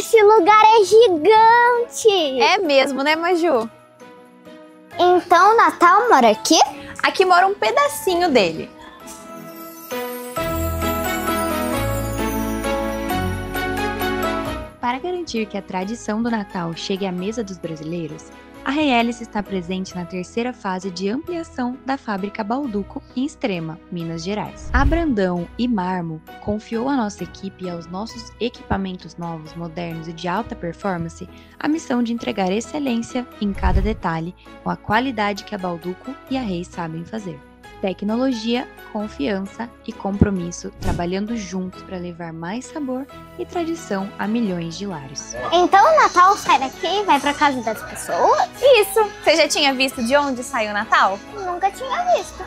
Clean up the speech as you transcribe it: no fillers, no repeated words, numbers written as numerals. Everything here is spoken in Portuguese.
esse lugar é gigante! É mesmo, né, Maju? Então o Natal mora aqui? Aqui mora um pedacinho dele. Para garantir que a tradição do Natal chegue à mesa dos brasileiros, a Rehélice está presente na terceira fase de ampliação da fábrica Balduco em Extrema, Minas Gerais. A Brandão e Marmo confiou à nossa equipe e aos nossos equipamentos novos, modernos e de alta performance a missão de entregar excelência em cada detalhe com a qualidade que a Balduco e a Reis sabem fazer. Tecnologia, confiança e compromisso, trabalhando juntos para levar mais sabor e tradição a milhões de lares. Então o Natal sai daqui e vai pra casa das pessoas? Isso! Você já tinha visto de onde saiu o Natal? Nunca tinha visto.